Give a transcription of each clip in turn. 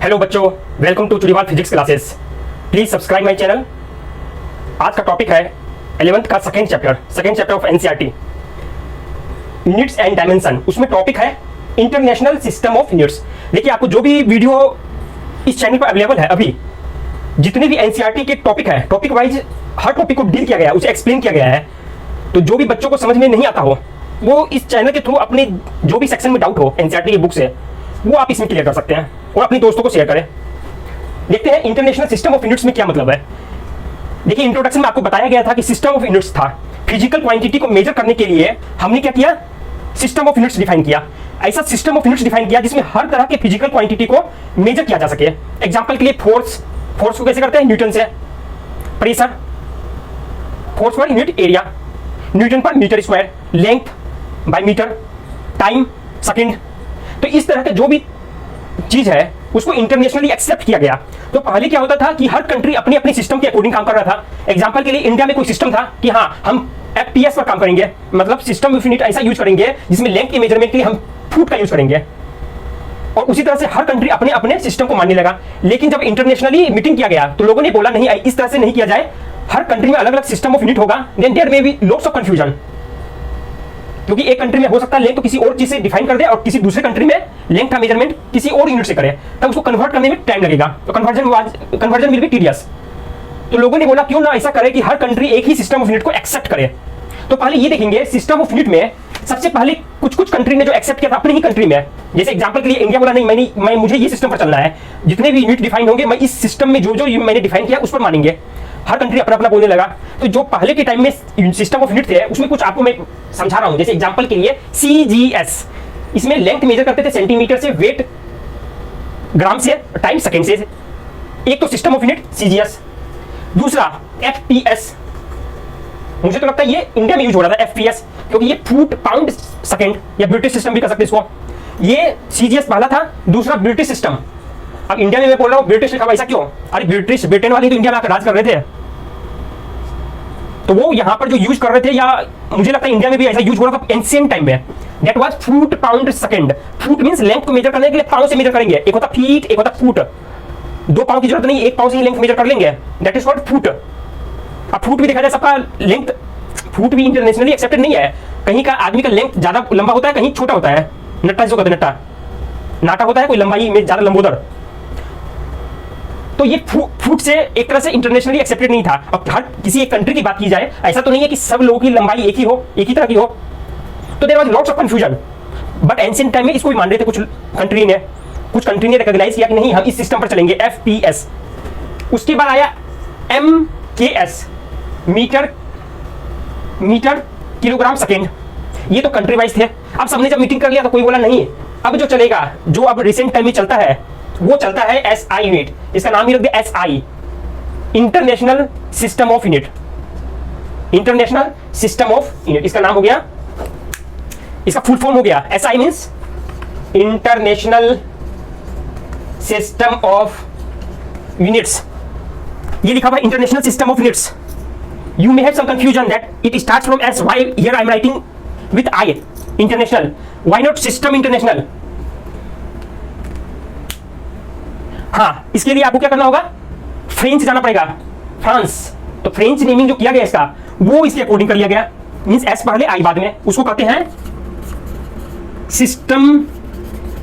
Hello बच्चों, welcome to Churiwal physics classes. Please subscribe my channel. आज का टॉपिक है 11th का second chapter of NCERT, units and dimension. उसमें टॉपिक है इंटरनेशनल सिस्टम ऑफ यूनिट्स। देखिए, आपको जो भी वीडियो इस चैनल पर अवेलेबल है, अभी जितने भी एनसीईआरटी के टॉपिक है, टॉपिक वाइज हर टॉपिक को डील किया गया है, उसे एक्सप्लेन किया गया है। तो जो भी बच्चों को समझ में नहीं आता हो, वो इस चैनल के थ्रू अपने जो भी सेक्शन में डाउट हो एनसीईआरटी की बुक से, वो आप इसमें क्लियर कर सकते हैं और अपने दोस्तों को शेयर करें। देखते हैं इंटरनेशनल सिस्टम ऑफ यूनिट्स में क्या मतलब है। देखिए, इंट्रोडक्शन में आपको बताया गया था कि सिस्टम ऑफ यूनिट्स था। फिजिकल क्वांटिटी को मेजर करने के लिए हमने क्या किया, सिस्टम ऑफ यूनिट्स डिफाइन किया। ऐसा सिस्टम ऑफ यूनिट्स डिफाइन किया जिसमें हर तरह के फिजिकल क्वांटिटी को मेजर किया जा सके। एग्जांपल के लिए फोर्स को कैसे करते हैं, न्यूटन से। प्रेशर, फोर्स पर यूनिट एरिया, न्यूटन पर metre square. Length by metre, time second. तो इस तरह का जो भी चीज है उसको इंटरनेशनली एक्सेप्ट किया गया। तो पहले क्या होता था कि हर कंट्री अपनी अपनी सिस्टम के अकॉर्डिंग काम कर रहा था। एग्जांपल के लिए इंडिया में कोई सिस्टम था कि हाँ, हम एफपीएस पर काम करेंगे, मतलब सिस्टम ऑफ यूनिट ऐसा यूज करेंगे जिसमें लेंथ के मेजरमेंट के लिए हम फुट का यूज करेंगे। और उसी तरह से हर कंट्री अपने अपने सिस्टम को मानने लगा। लेकिन जब इंटरनेशनली मीटिंग किया गया तो लोगों ने बोला नहीं, इस तरह से नहीं किया जाए, हर कंट्री में अलग अलग सिस्टम ऑफ यूनिट होगा, then there may be lots of confusion. क्योंकि एक कंट्री में हो सकता है लेंथ तो किसी और चीज से डिफाइन कर दे और किसी दूसरे कंट्री में लेंथ का मेजरमेंट किसी और यूनिट से करे, तब उसको कन्वर्ट करने में टाइम लगेगा। तो कन्वर्जन विल बी टीडियस। तो लोगों ने बोला क्यों ना ऐसा करे कि हर कंट्री एक ही सिस्टम ऑफ यूनिट को एक्सेप्ट करे। तो पहले ये देखेंगे सिस्टम ऑफ यूनिट में सबसे पहले कुछ कंट्री ने जो एक्सेप्ट किया था अपनी ही कंट्री में। जैसे एग्जांपल के लिए इंडिया बोला नहीं, मुझे ये सिस्टम पर चलना है, जितने भी यूनिट डिफाइन होंगे मैं इस सिस्टम में जो मैंने डिफाइन किया उस पर मानेंगे। हर कंट्री अपना अपना बोलने लगा। तो जो पहले के टाइम में सिस्टम ऑफ यूनिट थे उसमें कुछ आपको मैं समझा रहा हूं। जैसे एग्जांपल के लिए सीजीएस, इसमें लेंथ मेजर करते थे सेंटीमीटर से, वेट ग्राम से, टाइम सेकंड से। एक तो सिस्टम ऑफ यूनिट सीजीएस। दूसरा एफपीएस, मुझे तो लगता है ये इंडिया में यूज हो रहा था एफपीएस, क्योंकि ये फुट पाउंड सेकंड, या ब्रिटिश सिस्टम भी कर सकते इसको। ये सीजीएस पहला था, दूसरा ब्रिटिश सिस्टम। अब इंडिया में मैं बोल रहा हूं ब्रिटिश लिखा हुआ, ऐसा क्यों? अरे ब्रिटेन वाले तो इंडिया में आकर राज कर रहे थे, तो वो यहां पर जो यूज कर रहे थे, या मुझे लगता है इंडिया में भी ऐसा यूज हो रहा था एंशिएंट टाइम में। That was foot pound second. Foot means length को मेजर करने के लिए पाउंड से मेजर करेंगे। एक होता फीट, एक होता फुट। दो पाउंड की जरूरत नहीं, एक पाउंड से ही लेंथ मेजर कर लेंगे। That is called foot. अब फुट भी देखा जाए सबका लेंथ, फुट भी इंटरनेशनली एक्सेप्टेड नहीं है। कहीं का आदमी का लेंथ ज्यादा लंबा होता है, कहीं छोटा होता है। नट्टा जो कहते हैं, नट्टा नाटा होता है, कोई लंबाई में ज्यादा लंबोदर। तो ये फुट से एक तरह से इंटरनेशनली एक्सेप्टेड नहीं था। अब हर किसी एक कंट्री की बात की जाए, ऐसा तो नहीं है कि सब लोगों की लंबाई एक ही हो, एक ही तरह की हो। तो there was lots of confusion. But ancient time में इसको भी मान रहे थे कुछ कंट्री ने रिकॉग्नाइज किया कि नहीं, हम इस सिस्टम पर चलेंगे, एफपीएस। उसके बाद आया एमकेएस, मीटर किलोग्राम सेकेंड। ये तो कंट्री वाइज थे। अब सबने जब मीटिंग कर लिया तो कोई बोला नहीं, अब जो चलेगा, जो अब रिसेंट टाइम में चलता है, वो चलता है एसआई यूनिट। इसका नाम ही रख दिया SI, international system of unit. International system of unit इसका नाम हो गया, इसका फुल फॉर्म हो गया SI means international system of units. ये लिखा हुआ international system of units. You may have some confusion that it starts from S. Why here I am writing with I, international. Why not system international? हाँ, इसके लिए आपको क्या करना होगा, फ्रेंच जाना पड़ेगा, फ्रांस। तो फ्रेंच नेमिंग जो किया गया इसका, वो इसके अकॉर्डिंग कर लिया गया। मींस एस पहले आई बाद में, उसको कहते हैं सिस्टम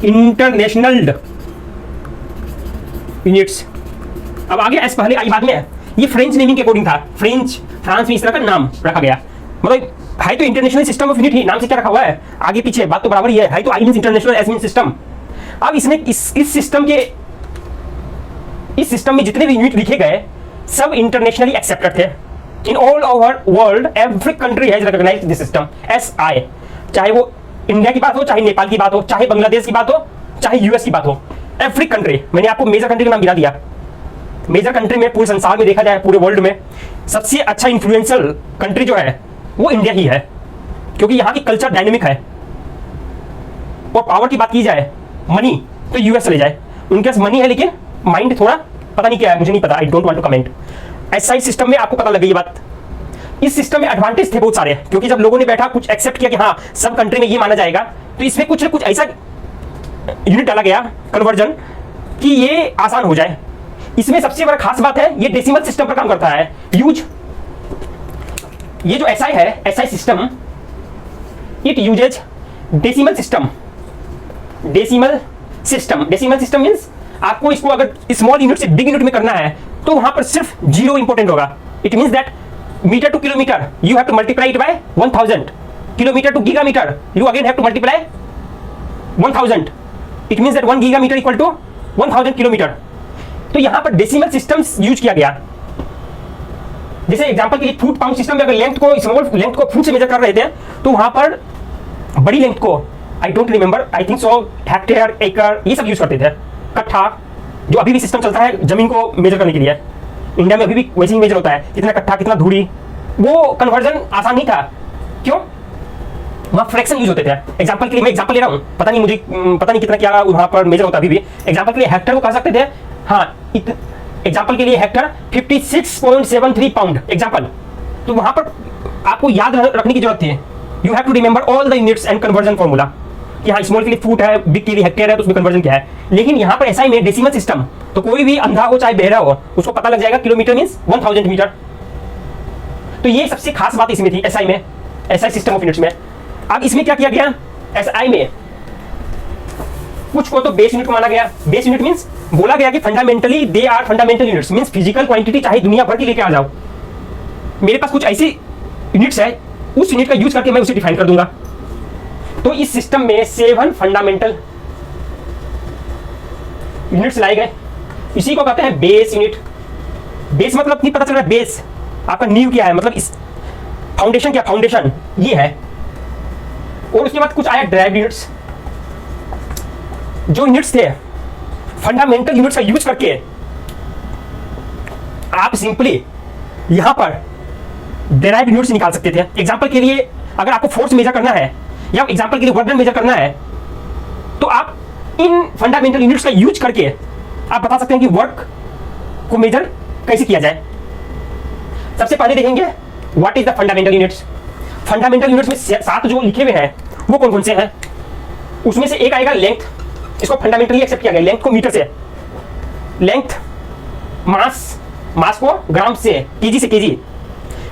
इंटरनेशनल यूनिट्स। अब आगे एस पहले आई बाद में, ये फ्रेंच नेमिंग के अकॉर्डिंग था। फ्रांस में इस तरह का नाम रखा गया। मतलब है तो इंटरनेशनल सिस्टम ऑफ यूनिट ही, नाम से क्या रखा हुआ है, आगे पीछे बात तो बराबर ही है तो आई means international, S means system. अब इसने इस सिस्टम में जितने भी यूनिट लिखे गए सब इंटरनेशनली एक्सेप्टेड थे। In all over world every country has recognised this system SI. चाहे वो इंडिया की बात हो, चाहे नेपाल की बात हो, चाहे बांग्लादेश की बात हो, चाहे यूएस की बात हो, एवरी कंट्री। मैंने आपको मेजर कंट्री का नाम गिरा दिया। मेजर कंट्री में पूरे संसार में देखा जाए, पूरे वर्ल्ड में सबसे अच्छा इन्फ्लुएंशियल कंट्री जो है वो इंडिया ही है, क्योंकि यहाँ की कल्चर डायनेमिक है। और पावर की बात की जाए, मनी, तो यूएस चले जाए, उनके पास मनी है लेकिन माइंड थोड़ा पता नहीं क्या है, मुझे नहीं पता, I don't want to comment. SI system में आपको पता लगे ये बात। इस सिस्टम में एडवांटेज थे बहुत सारे, क्योंकि जब लोगों ने बैठा कुछ एक्सेप्ट किया कि हाँ सब कंट्री में ये माना जाएगा, तो इसमें कुछ ना कुछ ऐसा यूनिट डाला गया कन्वर्जन कि ये आसान हो जाए। इसमें सबसे बड़ा खास बात है, ये डेसिमल सिस्टम पर काम करता है। यूज ये जो SI है, SI system, it uses decimal system. Decimal system means आपको इसको अगर स्मॉल यूनिट से बिग यूनिट में करना है तो वहां पर सिर्फ 0 इंपॉर्टेंट होगा। It means that metre to kilometre you have to multiply it by 1000, kilometre to gigametre you again have to multiply 1000। It means that 1 gigametre equal to 1000 kilometre. तो यहां पर डेसिमल सिस्टम्स यूज किया गया। जैसे example के लिए foot pound system में अगर लेंथ को, स्मॉल लेंथ को फुट से मेजर कर रहे थे तो वहां पर बड़ी लेंथ को, I don't remember, I think so hectare, एकड़, ये सब यूज करते थे। कट्ठा, जो अभी भी सिस्टम चलता है जमीन को मेजर करने के लिए, इंडिया में अभी भी वैसे ही मेजर होता है, कितना कट्ठा कितना धूड़ी। वो कन्वर्जन आसान नहीं था। क्यों? वहाँ फ्रैक्शन यूज होते थे। एग्जांपल के लिए मैं एग्जांपल ले रहा हूँ, पता नहीं कितना क्या वहाँ पर मेजर होता है अभी भी। एग्जांपल के लिए हेक्टर को कह सकते थे, हाँ, एग्जांपल के लिए हेक्टर 56.73 पाउंड एग्जांपल। तो वहाँ पर आपको याद रखने की जरूरत थी। You have to remember all the units and conversion formula, कि हाँ स्मॉल के लिए फुट है, बिग के लिए हेक्टेयर है, तो उसमें कन्वर्जन क्या है। लेकिन यहाँ पर SI में डेसिमल सिस्टम, तो कोई भी अंधा हो चाहे बहरा हो उसको पता लग जाएगा किलोमीटर मीन्स 1000 मीटर। तो ये सबसे खास बात इसमें थी SI में, SI सिस्टम ऑफ यूनिट्स में। अब इसमें क्या किया गया, SI में कुछ को तो बेस यूनिट को माना गया। बेस यूनिट मीन्स बोला गया कि fundamentally they are fundamental units, means physical quantity चाहे दुनिया भर की लेके आ जाओ, मेरे पास कुछ ऐसी यूनिट्स है, उस यूनिट का यूज करके मैं उसे डिफाइन कर दूंगा। तो इस सिस्टम में 7 फंडामेंटल यूनिट्स लाए गए। इसी को कहते हैं बेस यूनिट। बेस मतलब नहीं पता चल रहा है, बेस आपका नींव क्या है, मतलब इस फाउंडेशन क्या, फाउंडेशन ये है। और उसके बाद कुछ आया ड्राइव यूनिट्स। जो यूनिट्स थे फंडामेंटल यूनिट्स का यूज करके आप सिंपली यहां पर डेराइव यूनिट्स निकाल सकते थे। एग्जांपल के लिए अगर आपको फोर्स मेजर करना है या एग्जांपल के लिए वर्क डन मेजर करना है तो आप इन फंडामेंटल यूनिट्स का यूज करके आप बता सकते हैं कि वर्क को मेजर कैसे किया जाए। सबसे पहले देखेंगे what is the fundamental units. Fundamental units में 7 जो लिखे हुए हैं वो कौन कौन से हैं। उसमें से एक आएगा लेंथ, इसको फंडामेंटली एक्सेप्ट किया गया। लेंथ को मीटर से, लेंथ मास को ग्राम से, केजी से केजी,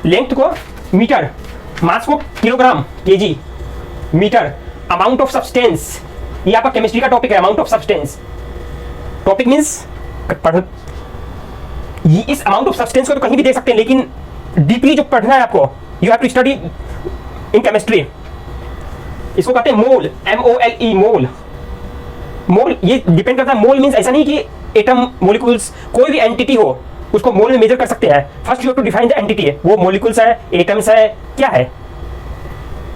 लेंथ को मीटर, मास को kilogram, kg, metre. Amount of substance, ये आपका केमिस्ट्री का टॉपिक है, amount of substance. Topic means इस अमाउंट ऑफ सब्सटेंस को तो कहीं भी देख सकते हैं, लेकिन डीपली जो पढ़ना है आपको, you have to study in chemistry. इसको कहते हैं मोल, MOLE, मोल। मोल ये डिपेंड करता है, मोल मींस ऐसा नहीं कि एटम, मॉलिक्यूल्स, कोई भी एंटिटी हो उसको मोल में मेजर कर सकते हैं। First you have to define the entity, वो मॉलिक्यूल्स है, एटम्स है, क्या है।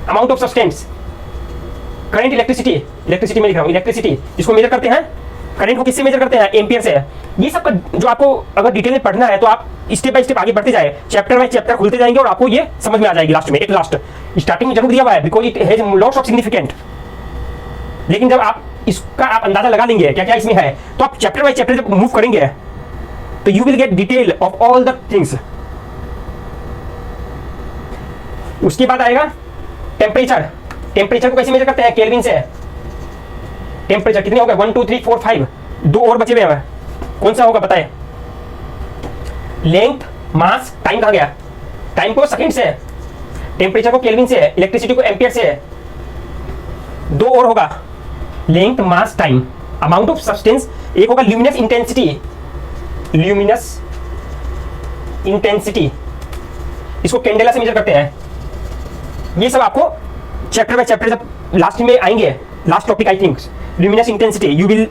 Amount of substance, current, electricity में लिख रहा हूं, इलेक्ट्रिसिटी इसको मेजर करते हैं। करंट को किससे मेजर करते हैं, एम्पियर से। ये सब जो आपको अगर डिटेल में पढ़ना है तो आप स्टेप बाय स्टेप आगे बढ़ते जाए, चैप्टर बाय चैप्टर खुलते जाएंगे और आपको ये समझ में आ जाएगी लास्ट में। एक लास्ट स्टार्टिंग में जरूर दिया हुआ है because it has lots of significant, लेकिन जब आप इसका आप अंदाजा लगा लेंगे क्या क्या इसमें है तो आप चैप्टर बाय चैप्टर जब मूव करेंगे तो you will get detail of all the things. उसके बाद आएगा टेम्परेचर। टेम्परेचर को कैसे मेजर करते हैं, केल्विन से। टेम्परेचर कितने हो गए, 1 2 3 4 5, 2 और बचे हुए हैं, कौन सा होगा बताए। लेंथ, मास, टाइम कहाँ गया, टाइम को सेकंड से, टेम्परेचर को केल्विन से, इलेक्ट्रिसिटी को एम्पियर से। 2 और होगा, length, mass, time. Amount of substance, एक होगा ल्यूमिनस इंटेंसिटी, ल्यूमिनस इंटेंसिटी, इसको कैंडेला से मेजर करते हैं। ये सब आपको चैप्टर बाय चैप्टर जब लास्ट में आएंगे, last topic I think luminous intensity, you will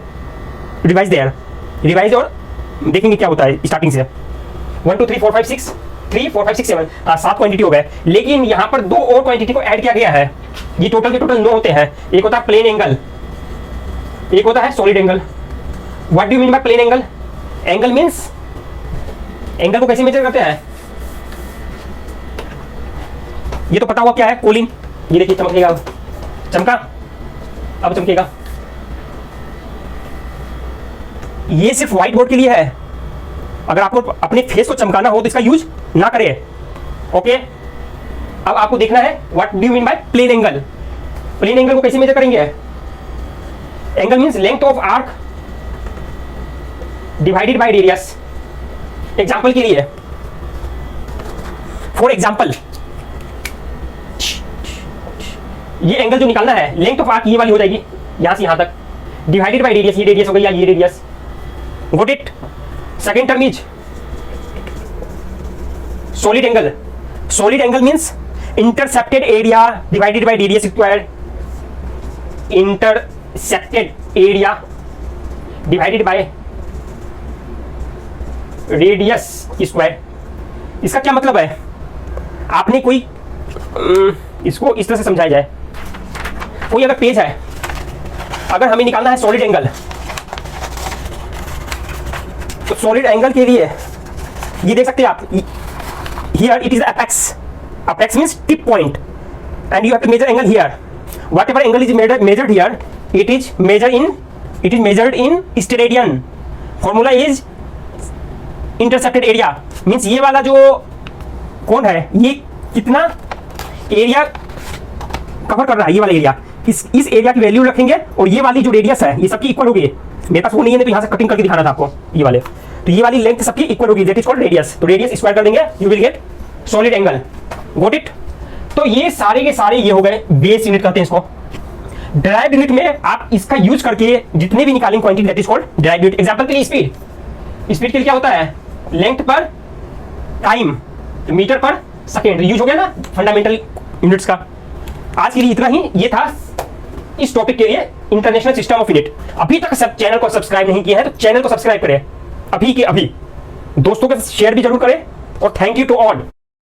revise there, revise और देखेंगे क्या होता है स्टार्टिंग से। 1 2 3 4 5 6, 3 4 5 6 7, 7 क्वांटिटी हो गए, लेकिन यहाँ पर 2 और क्वांटिटी को ऐड किया गया है। ये टोटल के टोटल 9 होते हैं। एक होता है प्लेन एंगल, एक होता है solid angle. What do you mean by plane angle. Angle means, angle को कैसे मेजर करते हैं, ये तो पता हुआ क्या है, कोलिन। ये देखिए चमकेगा, चमका, अब चमकेगा। ये सिर्फ व्हाइट बोर्ड के लिए है, अगर आपको अपने फेस को चमकाना हो तो इसका यूज ना करें। ओके, अब आपको देखना है what do you mean by plane angle. Plane angle को कैसे मेजर करेंगे। Angle means length of arc divided by radius. Example के लिए, फॉर एग्जाम्पल, ये एंगल जो निकालना है, लेंथ ऑफ आर्क ये वाली हो जाएगी यहां से यहां तक, डिवाइडेड बाय रेडियस, ये रेडियस हो गई या ये radius. Got it? Second term is solid angle. Solid angle means intercepted area divided by radius square, intercepted area divided by radius square. इसका क्या मतलब है? आपने कोई इसको इस तरह से समझाया जाए, कोई अगर पेज है, अगर हमें निकालना है सॉलिड एंगल, तो सॉलिड एंगल के लिए ये देख सकते हैं आप, here it is apex, apex means tip point, and you have to measure angle here. Whatever angle is measured here, it is measured in steradian. Formula is intercepted area, means ये वाला जो कोण है ये कितना एरिया कवर कर रहा है, ये वाला एरिया, इस एरिया की वैल्यू रखेंगे, और ये वाली जो रेडियस है ये सबकी इक्वल होगी। मेरे पास वो नहीं है, तो यहां से कटिंग करके दिखाना था आपको, ये वाले, तो ये वाली लेंथ सबकी इक्वल होगी, दैट इज कॉल्ड रेडियस। तो रेडियस स्क्वायर कर देंगे, you will get solid angle. Got it? तो ये सारे के सारे ये हो गए बेस यूनिट, कहते हैं इसको। डिराइव्ड यूनिट में आप इसका यूज करके जितने भी निकालेंगे quantity, that is called derived unit. Example के लिए स्पीड, स्पीड के लिए क्या होता है? लेंथ पर टाइम, मीटर पर सेकेंड, यूज हो गया ना फंडामेंटल यूनिट्स का। आज के लिए इतना ही, ये था इस टॉपिक के लिए इंटरनेशनल सिस्टम ऑफ यूनिट। अभी तक सब चैनल को सब्सक्राइब नहीं किया है तो चैनल को सब्सक्राइब करें अभी के अभी, दोस्तों के शेयर भी जरूर करें, और थैंक यू टू ऑल।